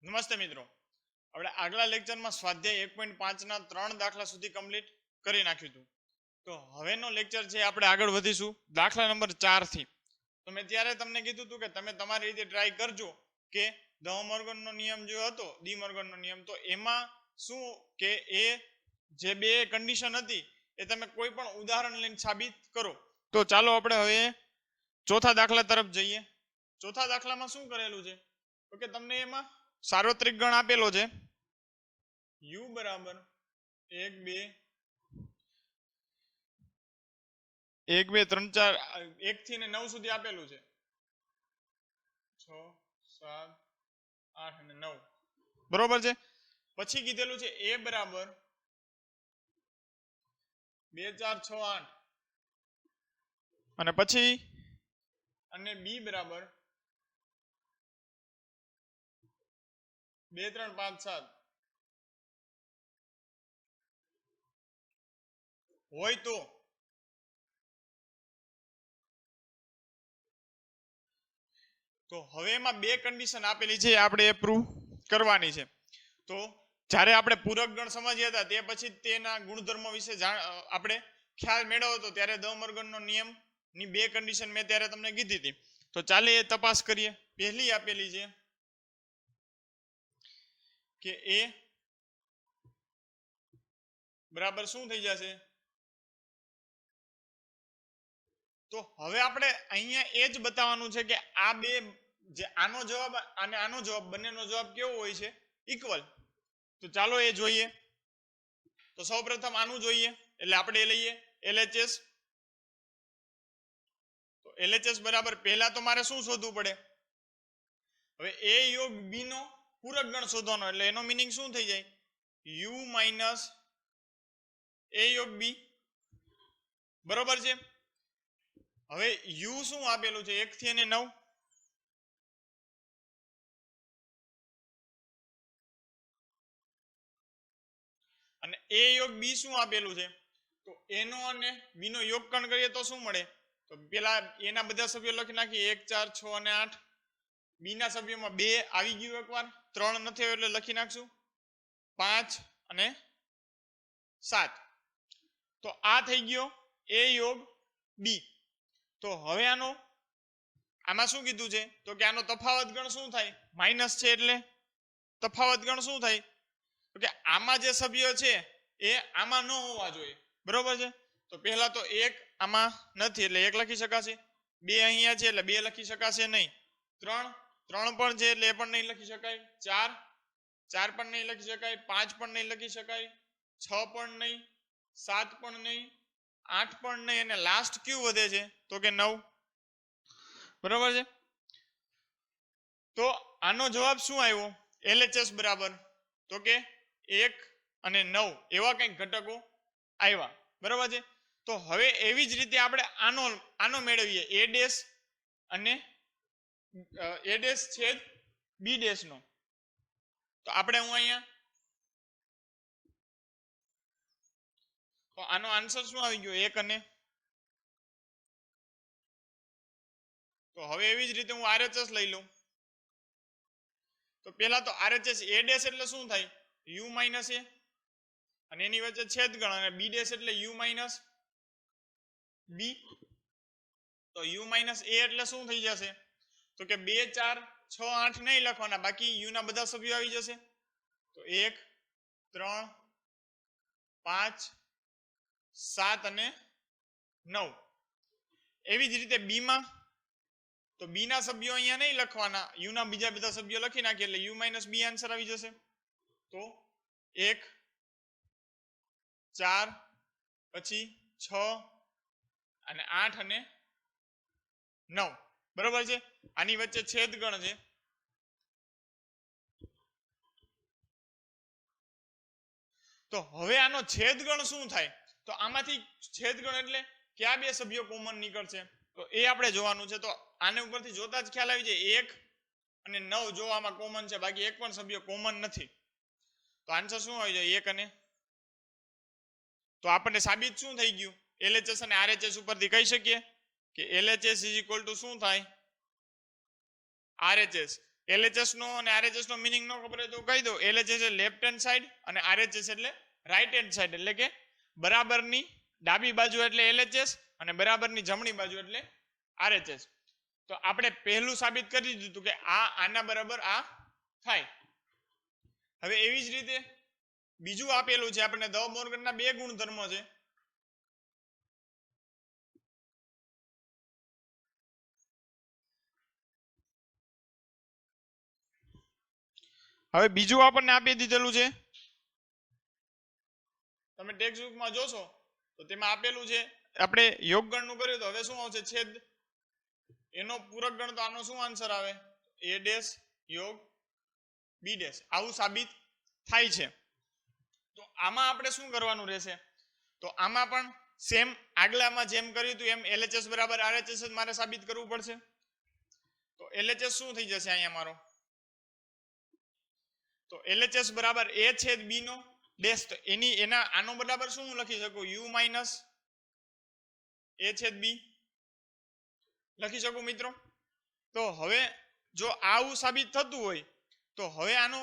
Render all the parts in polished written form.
નમસ્તે મિત્રો, આપણે આગલા લેક્ચરમાં સ્વાધ્યાય 1.5 ના 3 દાખલા સુધી કમ્પ્લીટ કરી નાખ્યું હતું. તો હવેનો લેક્ચર છે આપણે આગળ વધીશું દાખલા નંબર 4 થી. તો મેં ત્યારે તમને કીધું હતું કે તમે તમારી રીતે ટ્રાય કરજો કે ધ મોર્ગનનો નિયમ જે હતો ડી મોર્ગનનો નિયમ, તો એમાં શું કે એ જે બે કન્ડિશન હતી એ તમે કોઈ પણ ઉદાહરણ લઈને સાબિત કરો. તો ચાલો આપણે હવે ચોથા દાખલા તરફ જઈએ. ચોથા દાખલામાં શું કરેલું છે તો કે તમને એમાં સાર્વત્રિક ગણ આપેલો છે u બરાબર 1 2 1 2 3 4 1 થી 9 સુધી આપેલું છે. 6 7 8 અને 9 બરોબર છે. પછી કીધેલું છે a બરાબર 2 4 6 8 અને પછી અને b બરાબર 2 3 5 7 હોય તો હવે એમાં બે કન્ડિશન આપેલી છે, આપણે એ પ્રૂવ કરવાની છે. તો જ્યારે આપણે પૂરક ગણ સમજ્યા હતા તે પછી તેના ગુણધર્મો વિશે આપણે ખ્યાલ મેળવ્યો હતો ત્યારે દ મોર્ગનનો નિયમ ની બે કન્ડિશન મેં ત્યારે તમને કીધી હતી. તો ચાલે એ તપાસ કરીએ. પહેલી આપેલી છે કે a બરાબર શું થઈ જશે, તો હવે આપણે અહીંયા એ જ બતાવવાનું છે કે આ બે જે આનો જવાબ અને આનો જવાબ બંનેનો જવાબ કેવો હોય છે, ઇક્વલ. તો ચાલો એ જોઈએ. તો સૌપ્રથમ આનું જોઈએ એટલે આપણે લઈએ LHS. તો LHS બરાબર પહેલા તો મારે શું શોધવું પડે, હવે a યોગ b નો પૂરક ગણ શોધવાનો, એટલે એનો મીનિંગ શું થઈ જાય, u માઇનસ a યોગ b. બરોબર છે. હવે u શું આપેલું છે 1 થી 9, અને a યોગ b શું આપેલું છે, તો a નો અને b નો યોગકરણ કરીએ તો શું મળે, તો પેલા a ના બધા સભ્યો લખી નાખીએ 1 4 6 અને 8. b ના સભ્યોમાં 2 આવી ગયું, એકવાર 3 નથી આવ્યો એટલે લખી નાખશું 5 અને 7. તો આ થઈ ગયો a યોગ b. તો હવે આમાં શું કીધું છે તો કે આનો તફાવત ગણ શું થાય, માઇનસ છે એટલે તફાવત ગણ શું થાય, તો કે આમાં જે સભ્યો છે એ આમાં ન હોવા જોઈએ. બરોબર છે. તો પહેલા તો 1 આમાં નથી એટલે 1 લખી શકાશે, 2 અહીંયા છે એટલે 2 લખી શકાશે નહીં, 3 પણ છે એટલે એ પણ નહીં લખી શકાય, 4 પણ નહીં લખી શકાય, 5 પણ નહીં લખી શકાય, 6 પણ નહીં, 7 પણ નહીં, 8 પણ નહીં, અને લાસ્ટ ક્યુ વધે છે તો કે 9. બરોબર છે. તો આનો જવાબ શું આવ્યો, LHS બરાબર તો કે 1 અને 9 એવા કંઈક ઘટકો આવ્યા. બરોબર છે. તો હવે એવી જ રીતે આપણે આનો મેળવીએ a ડેશ અને a ડેશ છેદ b ડેશ નો. તો આપણે હું અહીંયા તો આનો આન્સર શું આવી ગયો 1 અને, તો હવે એવી જ રીતે હું RHS લઈ લઉં. તો પહેલા તો RHS a ડેશ એટલે શું થાય, u માઇનસ a, અને એની વચ્ચે છેદ ગણ, અને b ડેશ એટલે u માઇનસ b. તો u માઇનસ a એટલે શું થઈ જશે, તો કે 2 4 6 8 નહીં લખવાના, બાકી u ના બધા સભ્યો આવી જશે. તો 1 3 5 7 અને 9. એવી જ રીતે b માં, તો b ના સભ્યો અહીંયા નહીં લખવાના, u ના બીજા બધા સભ્યો લખી નાખીએ એટલે u માઇનસ b આન્સર આવી જશે. તો 1 4 પછી 6 અને 8 અને 9. બરોબર છે. આની વચ્ચે છેદ ગણ છે. તો હવે આનો છેદ ગણ શું થાય, તો આમાંથી છેદ ગણ એટલે કયા બે સભ્યો કોમન નીકળશે, તો એ આપણે જોવાનું છે. તો આને ઉપરથી જોતા જ ખ્યાલ આવી જાય 1 અને 9 જોવામાં કોમન છે, બાકી એક પણ સભ્ય કોમન નથી. તો આન્સર શું આવી જાય 1 અને, તો આપણને સાબિત શું થઈ ગયું, LHS અને RHS ઉપરથી કહી શકીએ કે LHS ઇઝ ઇક્વલ ટુ શું થાય, RHS. LHS નો અને RHS નો મીનિંગ નો ખબર હોય તો કહી દો. LHS એટલે લેફ્ટ હેન્ડ સાઈડ અને RHS એટલે રાઈટ હેન્ડ સાઈડ, એટલે કે બરાબરની ડાબી બાજુ એટલે LHS અને બરાબરની જમણી બાજુ એટલે RHS. તો આપણે પહેલું સાબિત કરી દીધું કે આ આના બરાબર આ થાય. હવે એવી જ રીતે બીજું આપેલું છે આપણને ધ મોર્ગનના બે ગુણધર્મો છે. હવે બીજું આપણને આપી દીધેલું છે, તમે ટેક્સ્ટ બુકમાં જોશો તો તેમાં આપેલું છે આપણે યોગગણનું કર્યું તો હવે શું આવશે છેદ, એનો પૂરક ગણ તો આનો શું આન્સર આવે a ડેશ યોગ b ડેશ. આવું સાબિત થાય છે. તો આમાં આપણે શું કરવાનું રહેશે, તો આમાં પણ સેમ આગલામાં જેમ કર્યું હતું એમ LHS બરાબર RHS જ મારે સાબિત કરવું પડશે. તો LHS શું થઈ જશે અહીંયા મારો, તો LHS બરાબર a છેદ b નો ડેશ. તો એના આનો બરાબર શું હું લખી શકું, u માઇનસ a છેદ b લખી શકું મિત્રો. તો હવે જો આવું સાબિત થતું હોય તો હવે આનો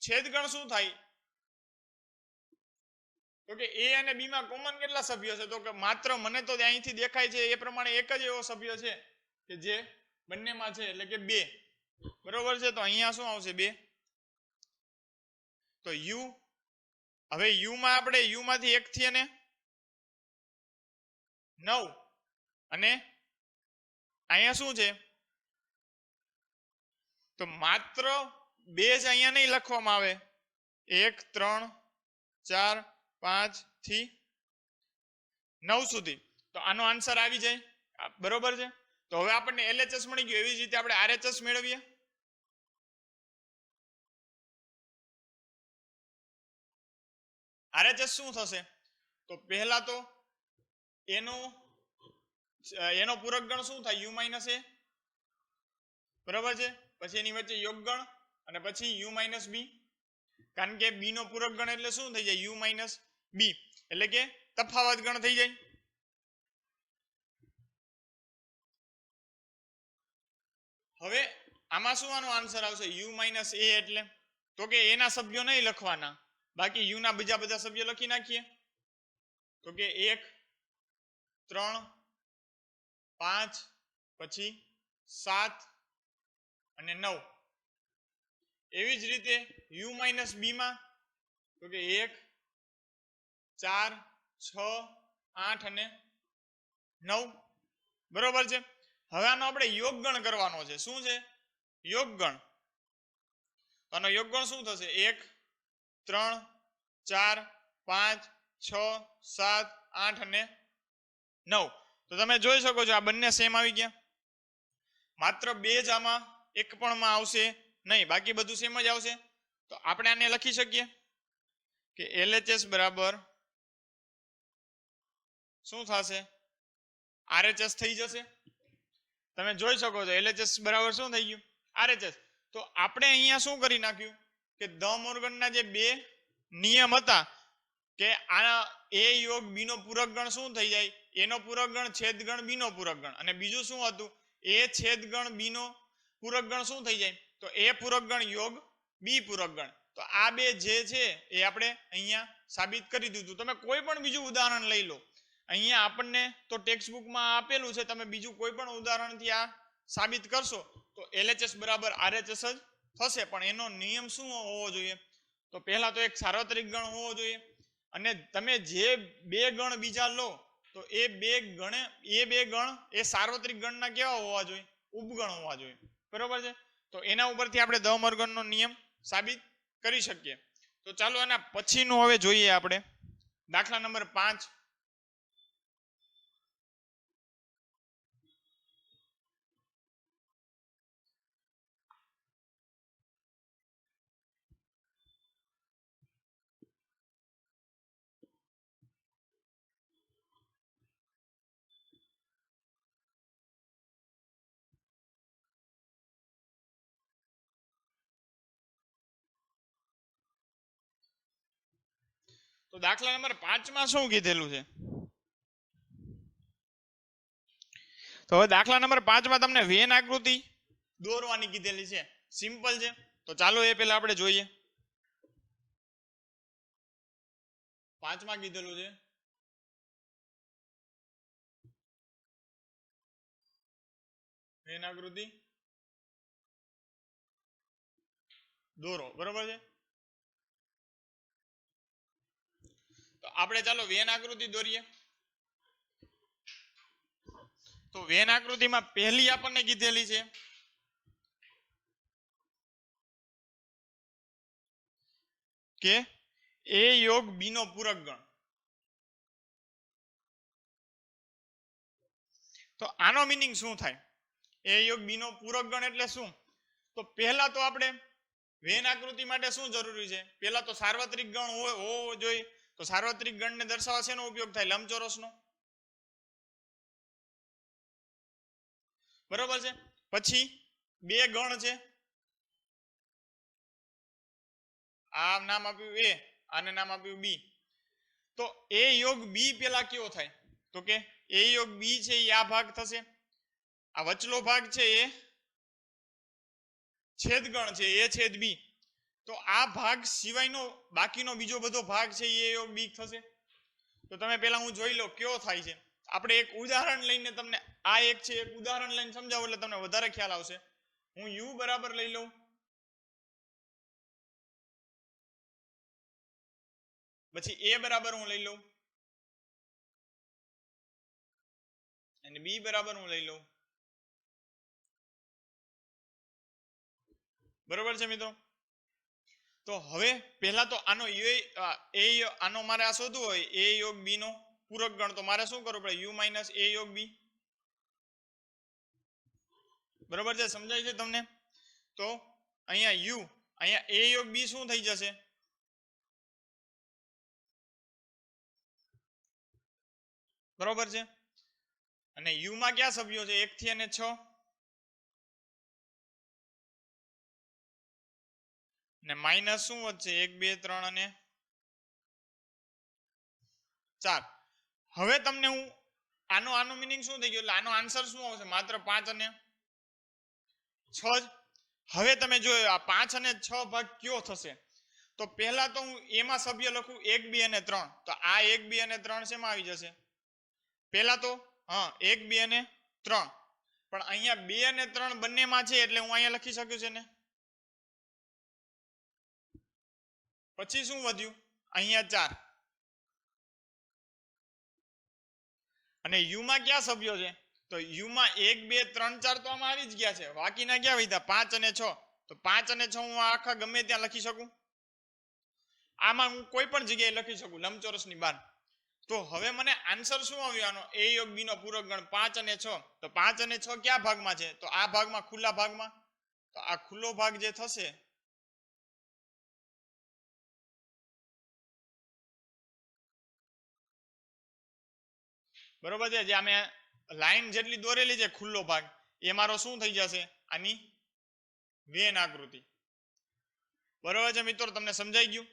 છેદગણ શું થાય, તો કે a અને b માં કોમન કેટલા સભ્યો છે, તો કે માત્ર મને તો અહીંથી દેખાય છે એ પ્રમાણે એક જ એવો સભ્ય છે કે જે બંનેમાં છે, એટલે કે 2. બરોબર છે. તો અહીંયા શું આવશે 2. તો u, હવે u માં આપણે u માંથી 1 થી અને 9 અને અહીંયા શું છે, તો માત્ર 2 જ અહીંયા નહીં લખવામાં આવે, 1 3 4 5 થી 9 સુધી. તો આનો આન્સર આવી જાય. બરોબર છે. તો હવે આપણને LHS મળી ગયું. એવી જ રીતે આપણે RHS મેળવીએ. RHS શું થશે, તો પહેલા તો એનો પૂરક ગણ શું થાય u માઇનસ a. બરાબર છે. પછી એની વચ્ચે યોગ ગણ અને પછી u માઇનસ b, કારણ કે b નો પૂરક ગણ એટલે શું થઈ જાય u માઇનસ b, એટલે કે તફાવત ગણ થઈ જાય. હવે આમાં શું આનો આન્સર આવશે u માઇનસ a, એટલે તો કે એના સભ્યો નહીં લખવાના, બાકી u ના બીજા બધા સભ્યો લખી નાખીએ. તો કે 1 3 5 પછી 7 અને 9. એવી જ રીતે u માઇનસ b માં તો કે 1 4 6 8 અને 9. બરોબર છે. હવે આનો આપણે યોગગણ કરવાનો છે. શું છે યોગગણ? આનો યોગગણ શું થશે, 1 3 4 5 6 7 8 અને 9. તો તમે જોઈ શકો છો આ બંને સેમ આવી ગયા. માત્ર 2 જ આમાં એક પણ માં આવશે નહીં, બાકી બધું સેમ જ આવશે. તો આપણે આને લખી શકીએ કે LHS બરાબર શું થશે, RHS થઈ જશે. તમે જોઈ શકો છો LHS બરાબર શું થઈ ગયું, RHS. તો આપણે અહીંયા શું કરી નાખ્યું કે ધ મોર્ગનના જે બે નિયમ હતા કે આ a યોગ b નો પૂરક ગણ શું થઈ જાય, a નો પૂરક ગણ છેદગણ b નો પૂરક ગણ, અને બીજું શું હતું a છેદગણ b નો પૂરક ગણ શું થઈ જાય, તો a પૂરક ગણ યોગ b પૂરક ગણ. તો આ બે જે છે એ આપણે અહીંયા સાબિત કરી દીધું. તમે કોઈ પણ બીજું ઉદાહરણ લઈ લો, અહીંયા આપણને તો ટેક્સ્ટ બુકમાં આપેલું છે, તમે બીજું કોઈ પણ ઉદાહરણથી આ સાબિત કરશો તો LHS બરાબર RHS જ થશે. પણ એનો નિયમ શું હોવો જોઈએ, તો પહેલા તો એક સાર્વત્રિક ગણ હોવો જોઈએ, અને તમે જે બે ગણ બીજા લો તો એ બે ગણ એ સાર્વત્રિક ગણના કેવા હોવા જોઈએ, ઉપગણ હોવા જોઈએ. બરોબર છે. તો એના ઉપરથી આપણે ધ મોર્ગનનો નિયમ સાબિત કરી શકીએ. તો ચાલો એના પછીનું હવે જોઈએ આપણે દાખલા નંબર 5. તો દાખલા નંબર 5 માં શું કીધેલું છે, તો હવે દાખલા નંબર 5 માં તમને વેન આકૃતિ દોરવાની કીધેલી છે. સિમ્પલ છે. તો ચાલો એ પહેલા આપણે જોઈએ. 5માં કીધેલું છે વેન આકૃતિ દોરો, બરોબર છે. તો આપણે ચાલો વેન આકૃતિ દોરીએ. તો વેન આકૃતિમાં પહેલી આપણને કીધેલી છે કે એ યોગ બી નો પૂરક ગણ. તો આનો મીનિંગ શું થાય? એ યોગ બી નો પૂરક ગણ એટલે શું? તો પહેલા તો આપણે વેન આકૃતિ માટે શું જરૂરી છે? પહેલા તો સાર્વત્રિક ગણ હોવો જોઈએ. તો સાર્વત્રિક ગણને દર્શાવવા શેનો ઉપયોગ થાય? લંબચોરસનો, બરોબર છે. પછી બે ગણ છે, આ નામ આપ્યું એ, આને નામ આપ્યું બી. તો એ યોગ બી પેલા કેવો થાય? તો કે એ યોગ બી છે એ આ ભાગ થશે, આ વચલો ભાગ છે એ છેદગણ છે એ છેદ બી. તો આ ભાગ સિવાયનો બાકીનો બીજો બધો ભાગ છે એ યોગ બી થશે. તો તમે પેલા હું જોઈ લો કયો થાય છે. આપણે એક ઉદાહરણ લઈને તમને આ એક છે એક ઉદાહરણ લઈને સમજાવું એટલે તમને વધારે ખ્યાલ આવશે. હું યુ બરાબર લઈ લઉં, પછી એ બરાબર હું લઈ લઉં, અને બી બરાબર હું લઈ લઉં, બરોબર છે મિત્રો. તો હવે પહેલા તો આનો આનો મારે આ શોધવું હોય એ યોગ બી નો પૂરક ગણ, તો મારે શું કરવું પડે? યુ માઇનસ એ યોગ બી, બરોબર છે. સમજાય છે તમને? તો અહીંયા યુ, અહીંયા એ યોગ બી શું થઈ જશે? બરોબર છે. અને યુ માં ક્યાં સભ્યો છે? 1 થી અને 6, ને માઇનસ શું વધશે? 1 2 3 અને 4. હવે તમને હું આનો મીનિંગ શું થઈ ગયો? એટલે આનો આન્સર શું આવશે? માત્ર 5 અને 6 જ. હવે તમે જોયો આ 5 અને 6 ભાગ કયો થશે? તો પહેલા તો હું એમાં સભ્ય લખું 1 2 અને 3. તો આ 1 2 અને 3 શેમાં આવી જશે? પહેલા તો 1 2 અને 3, પણ અહીંયા 2 અને 3 બંનેમાં છે એટલે હું અહીંયા લખી શકું છે ને. પછી શું વધ્યું? અહીંયા 4. અને યુ માં ક્યાં સભ્યો છે? તો યુ માં 1 2 3 4 તો આમાં આવી જ ગયા છે. બાકીના ક્યાં વધ્યા? 5 અને 6. તો 5 અને 6 હું આખા ગમે ત્યાં લખી શકું. આમાં હું કોઈ પણ જગ્યાએ લખી શકું લંબચોરસની બહાર. તો હવે મને આન્સર શું આવ્યો આનો? એ યોગ બી નો પૂરક ગણ 5 અને 6. તો 5 અને 6 કયા ભાગમાં છે? તો આ ભાગમાં, ખુલ્લા ભાગમાં. તો આ ખુલ્લો ભાગ જે થશે બરોબર છે, જે અમે લાઈન જેટલી દોરેલી છે ખુલ્લો ભાગ, એ મારો શું થઈ જશે? આની વેન આકૃતિ. બરોબર છે મિત્રો, તમને સમજાઈ ગયું?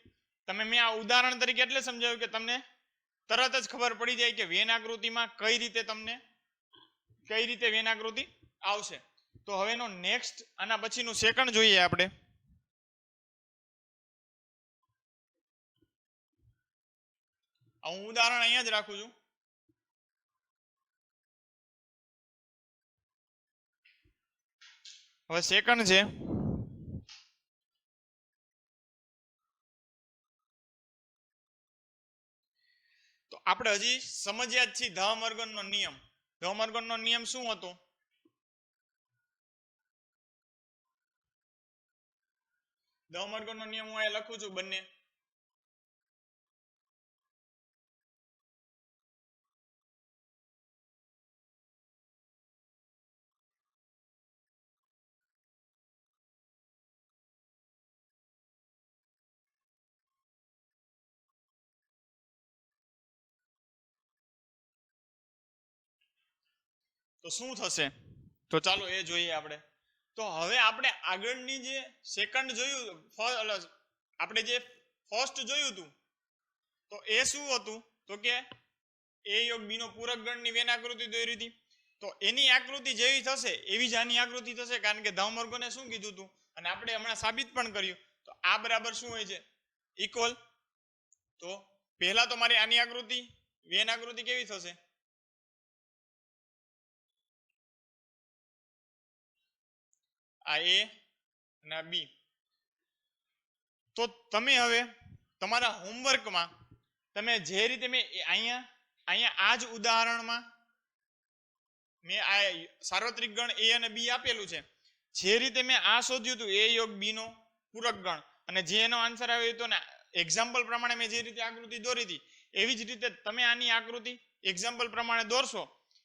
તમે મેં આ ઉદાહરણ તરીકે એટલે સમજાવ્યું કે તમને તરત જ ખબર પડી જાય કે વેન આકૃતિમાં કઈ રીતે વેન આકૃતિ આવશે. તો હવેનો નેક્સ્ટ આના પછીનું સેકન્ડ જોઈએ આપણે. હું ઉદાહરણ અહીંયા જ રાખું છું. હવે સેકન્ડ છે, તો આપણે હજી સમજ્યા જ છીએ ધ-મોર્ગનનો નિયમ. ધ-મોર્ગનનો નિયમ શું હતો? ધ-મોર્ગનનો નિયમ હું અહીંયા લખું છું બંને. તો શું થશે? તો ચાલો એ જોઈએ આપણે. તો હવે આપણે આગળની જે સેકન્ડ જોયું, આપણે જે ફર્સ્ટ જોયું હતું, તો એ શું હતું? તો કે એ યોગ બી નો પૂરક ગણની વેન આકૃતિ દોરી હતી. તો એની આકૃતિ જેવી થશે એવી જ આની આકૃતિ થશે, કારણ કે ધ-મોર્ગને શું કીધું હતું? અને આપણે હમણાં સાબિત પણ કર્યું. તો આ બરાબર શું હોય છે? ઇક્વલ. તો પહેલા તો મારી આની આકૃતિ વેન આકૃતિ કેવી થશે? આ એ અને આ બી. તો તમે હવે તમારા હોમવર્કમાં તમે જે રીતે મેં અહીંયા આ જ ઉદાહરણમાં મેં આ સાર્વત્રિક ગણ એ અને બી આપેલું છે. જે રીતે મેં આ શોધ્યું હતું એ યોગ બી નો પૂરક ગણ, અને જે એનો આન્સર આવ્યો હતો ને એક્ઝામ્પલ પ્રમાણે મેં જે રીતે આકૃતિ દોરી હતી એવી જ રીતે તમે આની આકૃતિ એક્ઝામ્પલ પ્રમાણે દોરશો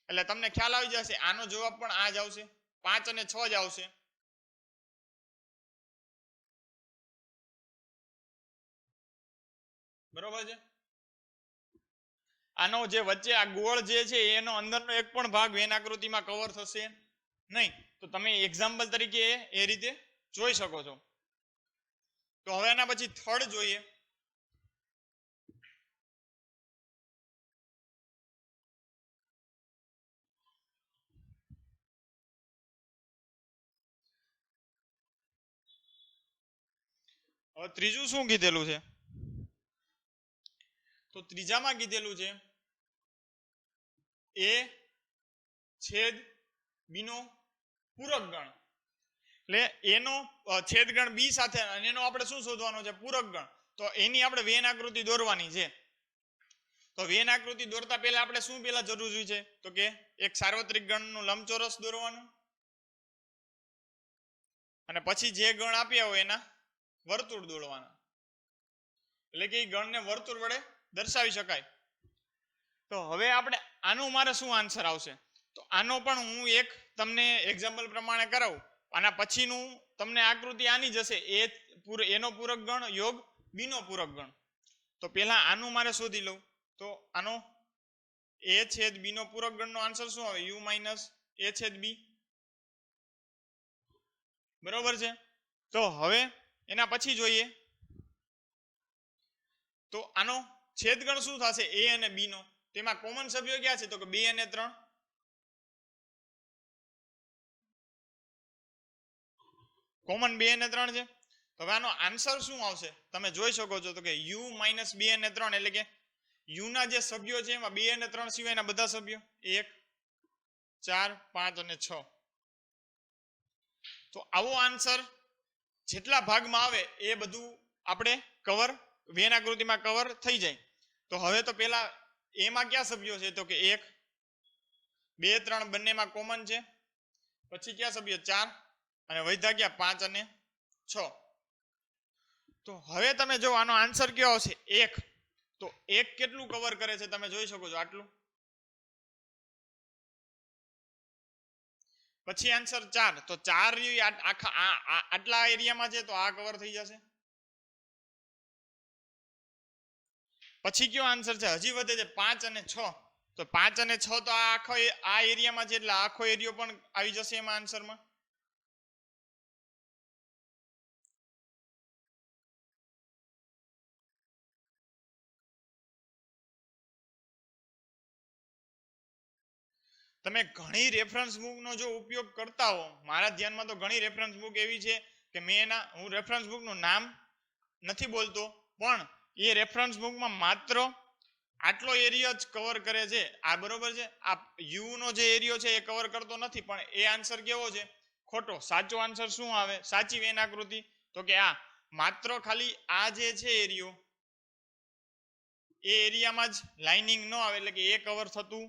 એટલે તમને ખ્યાલ આવી જશે. આનો જવાબ પણ આ જ આવશે, 5 અને 6 જ આવશે. બરોબર છે? આનો જે વચ્ચે આ ગોળ જે છે એનો અંદરનો એક પણ ભાગ વેન આકૃતિમાં કવર થશે નહીં. તો તમે એક્ઝામ્પલ તરીકે એ રીતે જોઈ શકો છો. તો હવે એના પછી થર્ડ જોઈએ. હવે ત્રીજું શું કીધેલું છે? તો ત્રીજામાં કીધેલું છે એ છેદ બી નો પૂરક ગણ. એટલે એનો છેદ ગણ બી સાથે અને એનો આપણે શું શોધવાનો છે? પૂરક ગણ. તો એની આપણે વેન આકૃતિ દોરવાની છે. તો વેન આકૃતિ દોરતા પહેલા આપણે શું પહેલા જરૂરી છે? તો કે એક સાર્વત્રિક ગણનું લંબચોરસ દોરવાનું, અને પછી જે ગણ આપ્યા હોય એના વર્તુળ દોરવાના. એટલે કે એ ગણને વર્તુળ વડે દર્શાવી શકાય. તો હવે આપણે આનું મારે શું આન્સર આવશે? તો આનો પણ હું એક તમને એક્ઝામ્પલ પ્રમાણે કરાવું. આના પછીનું તમને આકૃતિ આની જશે એનો પૂરક ગણ યોગ બી નો પૂરક ગણ. તો પહેલા આનું મારે શોધી લઉં. તો આનો એ છેદ બી નો પૂરક ગણનો આન્સર શું આવે? યુ માઇનસ એ છેદ બી. બરોબર છે? તો હવે એના પછી જોઈએ તો આનો છેદગણ શું થશે? એ અને બી નો. તેમાં કોમન સભ્યો ક્યાં છે? તો કે 2 અને 3. કોમન 2 અને 3 છે. તો હવે આનો આન્સર શું આવશે? તમે જોઈ શકો છો તો કે યુ માઇનસ 2 અને 3, એટલે કે યુ ના જે સભ્યો છે એમાં 2 અને 3 સિવાયના બધા સભ્યો 1, 4, 5 અને 6. તો આવો આન્સર જેટલા ભાગમાં આવે એ બધું આપણે કવર વેન આકૃતિમાં કવર થઈ જાય. તો હવે તો પેલા એમાં ક્યાં સભ્યો છે? તો કે 1, 2, 3 બંનેમાં કોમન છે. પછી ક્યાં સભ્યો? 4, અને વૈધા ક્યાં? 5 અને 6. તો હવે તમે જો આનો આન્સર કયો આવશે? 1. તો 1 કેટલું કવર કરે છે? તમે જોઈ શકો છો આટલું. પછી આન્સર 4. તો 4 આખા આટલા એરિયામાં છે તો આ કવર થઈ જશે. પછી કયો આન્સર છે? હજી વધે છે 5 અને 6. તો 5 અને 6 તો આ આખો આ એરિયામાં છે એટલે આખો એરિયો પણ આવી જશે એમાં આન્સરમાં. તમે ઘણી રેફરન્સ બુકનો જો ઉપયોગ કરતા હો, મારા ધ્યાનમાં તો ઘણી રેફરન્સ બુક એવી છે કે હું રેફરન્સ બુકનું નામ નથી બોલતો, પણ એ રેફરન્સ બુકમાં માત્ર આટલો એરિયા જ કવર કરે છે. આ બરોબર છે? આ યુ નો જે એરિયો છે એ કવર કરતો નથી. પણ એ આન્સર કેવો છે? ખોટો. સાચો આન્સર શું આવે? સાચી વેન આકૃતિ તો કે આ માત્ર ખાલી આ જે છે એરિયો એ એરિયામાં જ લાઇનિંગ ન આવે, એટલે કે એ કવર થતું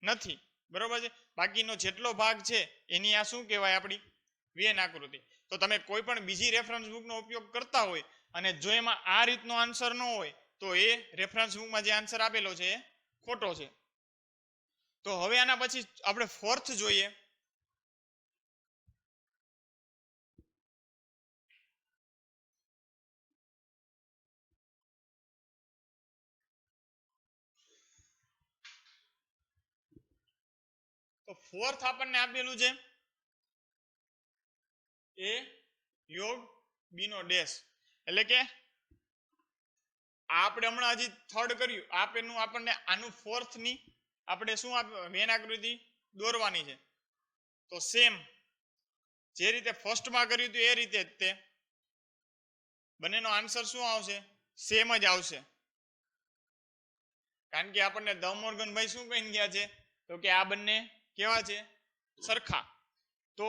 નથી. બરોબર છે? બાકીનો જેટલો ભાગ છે એની આ શું કહેવાય? આપણી વેન આકૃતિ. તો તમે કોઈ પણ બીજી રેફરન્સ બુકનો ઉપયોગ કરતા હોય અને જો એમાં આ રીતનો આન્સર ન હોય તો એ રેફરન્સ બુકમાં જે આન્સર આપેલો છે એ ખોટો છે. તો હવે આના પછી આપણે ફોર્થ જોઈએ. તો ફોર્થ આપણને આપેલું છે એ યોગ બી નો ડેશ. એટલે કે આપણે હમણાં હજી થર્ડ કર્યું, આપેનું આપણને આનું ફોર્થ ની આપણે શું વેન આકૃતિ દોરવાની છે. તો સેમ જે રીતે ફર્સ્ટમાં કર્યું હતું એ રીતે જ તે બંનેનો આન્સર શું આવશે? સેમ જ આવશે. કારણ કે આપણને ધ મોર્ગન ભાઈ શું કહીને ગયા છે? તો કે આ બંને કેવા છે? સરખા. તો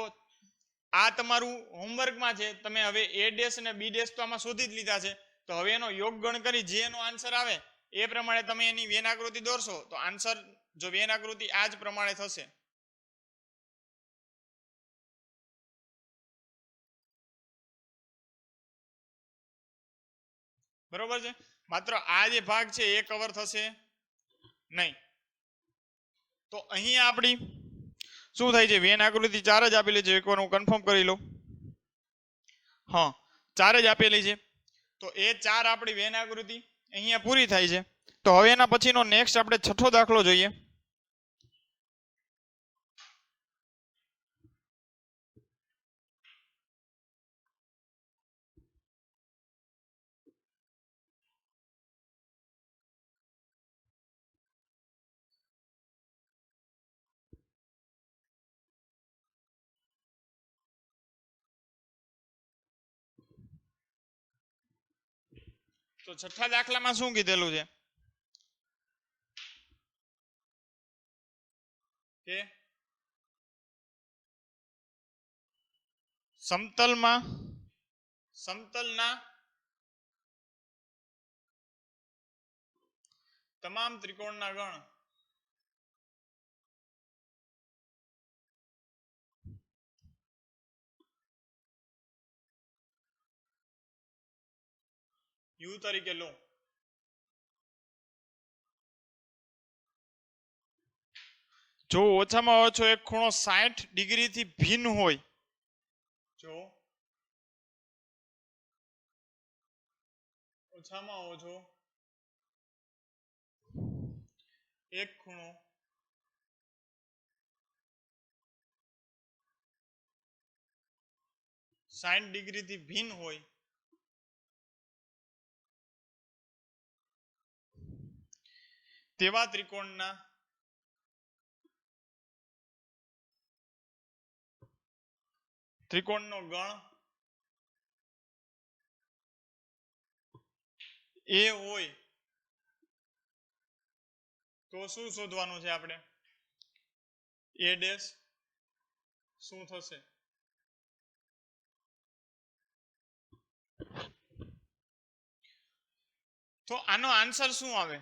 આ તમારું હોમવર્કમાં છે. તમે હવે એ ડેશ અને બી ડેશ તો આમાં શોધી જ લીધા છે. તો હવે એનો યોગ ગણ કરી જે એનો આન્સર આવે એ પ્રમાણે તમે એની વેન આકૃતિ દોરશો તો આન્સર જો વેન આકૃતિ આ જ પ્રમાણે થશે. બરોબર છે. માત્ર આ જે ભાગ છે એ કવર થશે નહીં. તો અહીંયા આપણી શું થાય છે? વેન આકૃતિ 4 જ આપેલી છે. એકવાર હું કન્ફર્મ કરી લઉં. હા, 4 જ આપેલી છે. તો એ 4 આપણી વેન આકૃતિ અહીંયા પૂરી થાય છે. તો હવે એના પછીનો નેક્સ્ટ આપણે છઠ્ઠો દાખલો જોઈએ. તો છઠ્ઠા દાખલામાં શું કીધેલું છે કે સમતલના તમામ ત્રિકોણના ગણ યુ તરીકે લો. જો ઓછામાં ઓછો એક ખૂણો 60 ડિગ્રીથી ભિન્ન હોય, જો ઓછામાં ઓછો એક ખૂણો 60 ડિગ્રીથી ભિન્ન હોય તેવા ત્રિકોણનો ગણ એ હોય તો શું શોધવાનું છે આપણે? એ ડેશ શું થશે? તો આનો આન્સર શું આવે?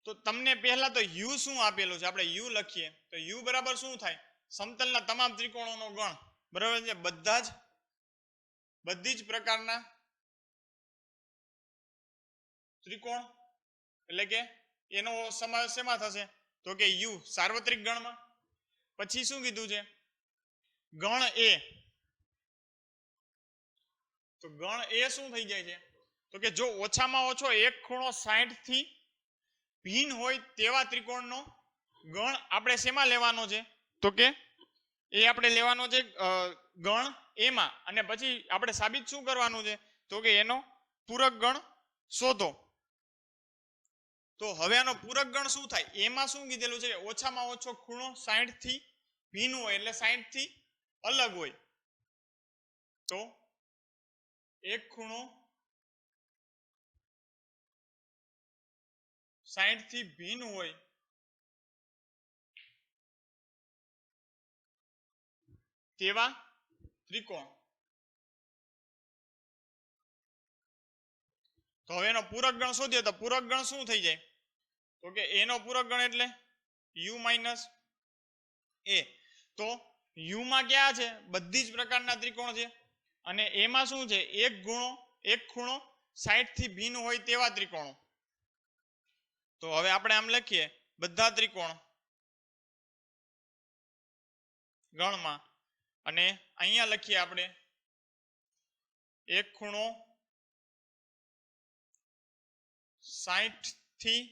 તો તમને પહેલા તો યુ શું આપેલું છે? આપણે યુ લખીએ તો યુ બરાબર શું થાય? સમતલના તમામ ત્રિકોણોનો ગણ. બરાબર છે. બધી જ પ્રકારના ત્રિકોણ એટલે કે એનો સમાવેશ શેમાં થશે? તો કે યુ સાર્વત્રિક ગણમાં. પછી શું કીધું છે? ગણ એ. તો ગણ એ શું થઈ જાય છે? તો કે જો ઓછામાં ઓછો એક ખૂણો 60 થી ભિન્ન હોય તેવા ત્રિકોણનો ગણ આપણે શેમાં લેવાનો છે? તો કે એ આપણે લેવાનો છે ગણ એમાં. અને પછી આપણે સાબિત શું કરવાનું છે? તો કે એનો પૂરક ગણ શોધો. તો હવે આનો પૂરક ગણ શું થાય? એમાં શું કીધેલું છે? ઓછામાં ઓછો ખૂણો 60 થી ભિન્ન હોય એટલે 60 થી અલગ હોય. તો એક ખૂણો 60 થી ભિન્ન હોય તેવા ત્રિકોણ. તો હવે એનો પૂરક ગણ શોધીએ તો પૂરક ગણ શું થઈ જાય? તો કે એનો પૂરક ગણ એટલે યુ માઇનસ એ. તો યુ માં ક્યાં છે? બધી જ પ્રકારના ત્રિકોણ છે. અને એમાં શું છે? એક ખૂણો 60 થી ભિન્ન હોય તેવા ત્રિકોણો. તો હવે આપણે આમ લખીએ બધા ત્રિકોણ ગણમાં. અને અહીંયા લખીએ આપણે એક ખૂણો 60 થી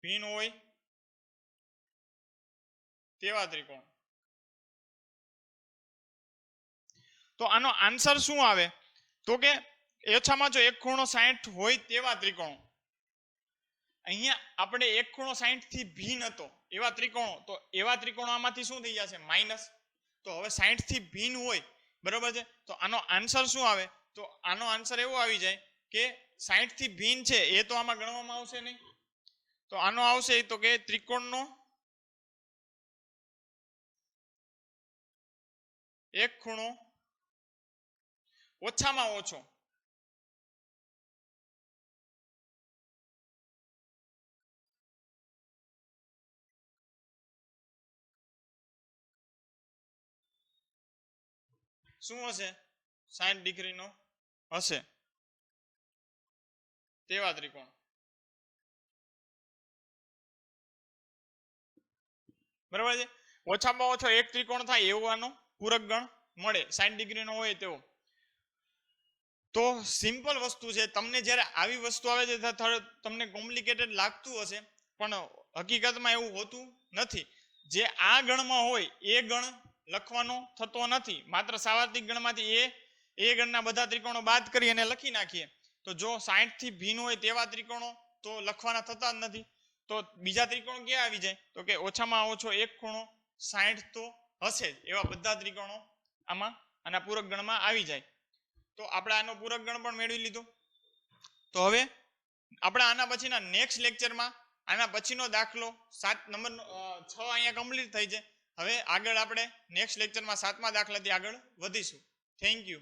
ભિન્ન હોય તેવા ત્રિકોણ. તો આનો આન્સર શું આવે? તો કે ઓછામાં જો એક ખૂણો 60 હોય તેવા ત્રિકોણ. અહીંયા આપણે એક ખૂણો 60 થી ભિન્ન હતો એવા ત્રિકોણો, તો એવા ત્રિકોણો આમાંથી શું થઈ જશે? માઇનસ. તો હવે 60 થી ભિન્ન હોય, બરોબર છે, તો આનો આન્સર શું આવે? તો આનો આન્સર એવો આવી જાય કે 60 થી ભિન્ન છે એ તો આમાં ગણવામાં આવશે નહીં. તો આનો આવશે તો કે ત્રિકોણનો એક ખૂણો ઓછામાં ઓછો શું હશે? 60 ડિગ્રીનો હશે તેવા ત્રિકોણ. બરાબર છે. ઓછામાં ઓછો એક ત્રિકોણ થાય એવો આનો પૂરક ગણ મળે, 60 ડિગ્રીનો હોય તેવો. તો સિમ્પલ વસ્તુ છે. તમને જ્યારે આવી વસ્તુ આવે છે ત્યારે તમને કોમ્પ્લિકેટેડ લાગતું હશે, પણ હકીકતમાં એવું હોતું નથી. જે આ ગણમાં હોય એ ગણ લખવાનો થતો નથી. માત્ર સાર્વત્રિક ગણમાંથી એ ગણના બધા ત્રિકોણો બાદ કરી અને લખી નાખીએ. તો જો 60 થી ભિન્ન હોય તેવા ત્રિકોણો તો લખવાના થતા જ નથી. તો બીજા ત્રિકોણો ક્યાં આવી જાય? તો કે ઓછામાં ઓછો એક ખૂણો 60 તો હશે જ એવા બધા ત્રિકોણો આમાં આના પૂરક ગણમાં આવી જાય. તો આપણે આનો પૂરક ગણ પણ મેળવી લીધો. તો હવે આપણે આના પછીના નેક્સ્ટ લેક્ચરમાં આના પછીનો દાખલો 7 નંબરનો 6 અહીંયા કમ્પ્લીટ થઈ છે. હવે આગળ આપણે નેક્સ્ટ લેક્ચરમાં 7મા દાખલાથી આગળ વધીશું. Thank you.